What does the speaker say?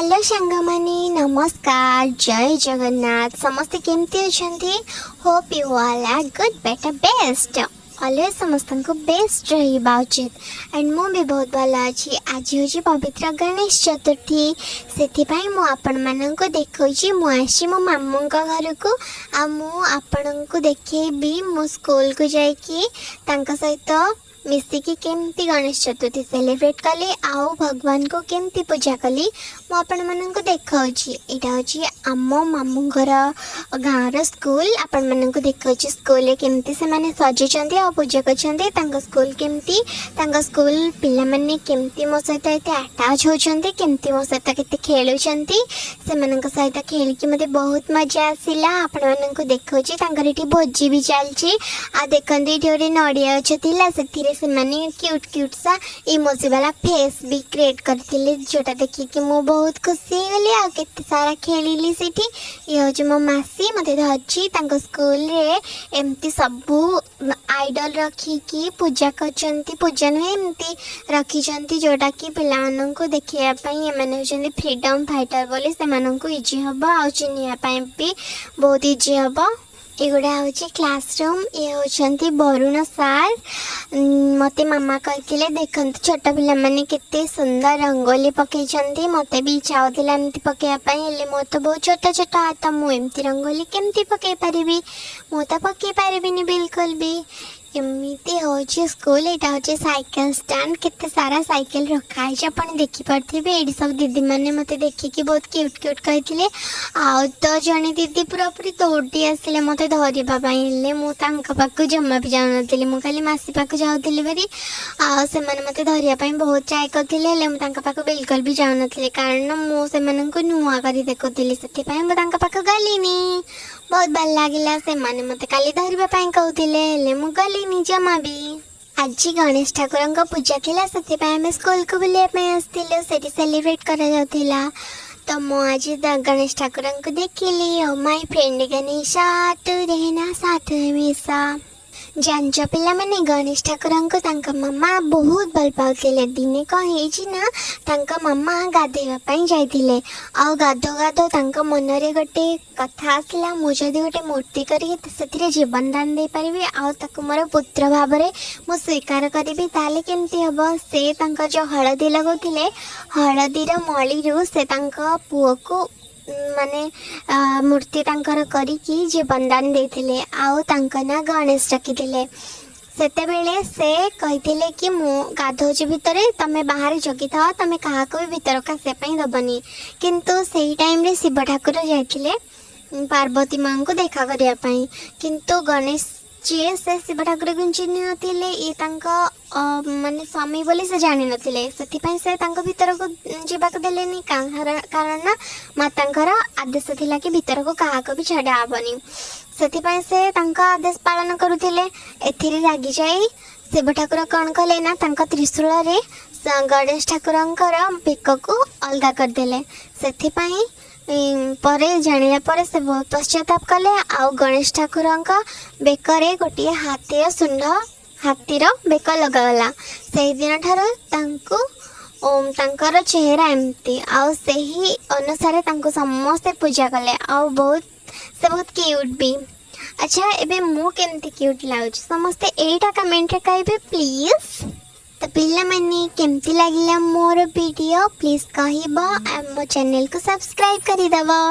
Hello सांगमाने नमस्कार जय जगन्नाथ समस्ते केमती अछंती hope you all are good better best always समस्त को बेस्ट रहा उचित एंड मु भी बहुत भल अच्छी आज हूँ पवित्र गणेश चतुर्थी से आपण मान को देखी मुझे मो मामू घर को आपण को देखेबी मो स्कूल को जाकि सहित मिसिकी केमती गणेश चतुर्थी सेलिब्रेट कली आउ भगवान को केमती पूजा कली मु आपण मानन को देखाउची एटा होची आमो मामू घर गाँव स्कूल आपण मानन को देखाउची स्कूल रे केमती से माने सजेचंती आ पूजा करचंती तांका स्कूल केमती तांका स्कूल पिला माने केमती मो सहित एते अटैच होचंती केमती मो सहित केते खेलुचंती से मानन सहित खेल की मते बहुत मजा आसिला आपण मानन को देखाउची तांकर एठी भोजी भी चलची आ देखंती एठी ओरे नडिया छतिला सेथिरे से माने क्यूट क्यूट सा इमोजी वाला फेस भी क्रिएट करथिले जोटा देखि कि मो बहुत खुशी गली आ केते सारा खेलिली सेठी ये हो मो मासी मते धरची तांको स्कूल रे एमती सबु आइडल रखी कि पूजा करचंती पूजा नुहे एमती रखी चंती जोटा कि पिला मानन को देखिया पई ए माने होचंती फ्रीडम फाइटर बोली से मानन को इजी हबो आ चिनिया पई भी बहुत इजी हबो एगुड़ा हूँ क्लासरूम ये होती वरुण सार मते मामा कहते देखते छोट पिला माने केते सुंदर रंगोली पकई मत भी इच्छा होता एमती पकड़ापी मो तो बहुत छोट छोट हाथ मुझे रंगोली केमती पकई पारि मु तो पकई पारि बिल्कुल भी एमती हूँ स्कूल यहाँ हूँ साइकिल स्टैंड केते सारा साइकिल रखाई अपन देखिपे ये सब दीदी मैंने मत देखिकी बहुत क्यूट क्यूट कहते आउ तो जड़े दीदी पूरापूरी दौड़ी आसिले मत धरवाई मुझे जमा भी जाऊनी मुझे खाली मासी पाक जाऊली भारी आने मत धरवाई बहुत ट्राए करते बिल्कुल भी जाऊन कारण मुझे नुआ कर देखुली से पाख गलिनी बहुत भल लगे से मत काली धरवाई कहते मु गलिनी जमा भी आज गणेश ठाकुर पूजा थिला से स्कूल को बुलाया आसलु से सेलिब्रेट करा तो मुझ गणेश ठाकुर को देखिली माय फ्रेंड गणेशा तू रहना साथ हमेशा जांच पिला माने गणेश ठाकुर को मामा बहुत भल पाते दिने कौन ना मामा गाधेवाई जाते आउ गाधो गाधो मन रे गोटे कथा आसला मुझे गोटे मूर्ति कर जीवन दान दे पारि आउ मोर पुत्र भाव में मु स्वीकार करी ताले केमती हम से जो हलदी लगौले हलदीर मली से पुओ को माने मूर्ति तांकर करिकी जीवन दान देथिले आउ तांका ना गणेश रखिथिले सेतेबेले से कहिथिले कि मु गाधोची भितरे तमे बाहर जगी था तमे कहा को भी भीतर का से पई दबनी किंतु सेही टाइम रे शिव ठाकुर जाइथिले पार्वती मां को देखा करिया पई किंतु गणेश जी से शिव ठाकुर को चिन्ह नथिले ये माने स्वामी बोली से जानी नथिले सेथिपई से भीतर को जीवाक देलेनी कारण मातांकर आदेश थिला कि भीतर को कहा को भी छाड़ा हेबनी सेथिपई से आदेश पालन करुथिले एथिरे रागी जाई शिव ठाकुर कौन कले ना त्रिशूल रे गणेश ठाकुरंकर बेक को अलगा करदेले सेथिपई परे जानिया परे से बहुत पश्चाताप कले आउ गणेश ठाकुर बेकरे गोटे हाथीर सुंड हाथीर बेक लगागला से दिन ठार चेहरा एमती आउ सही अनुसार समस्ते पूजा कले आउ बहुत क्यूट भी अच्छा एबे मु केमती क्यूट लागुच समस्ते एटा कमेंट रे कहबे प्लीज तो पिला माने केमती लागिला मोर वीडियो प्लीज कहबो आ मो चैनल को सब्सक्राइब करि दबो।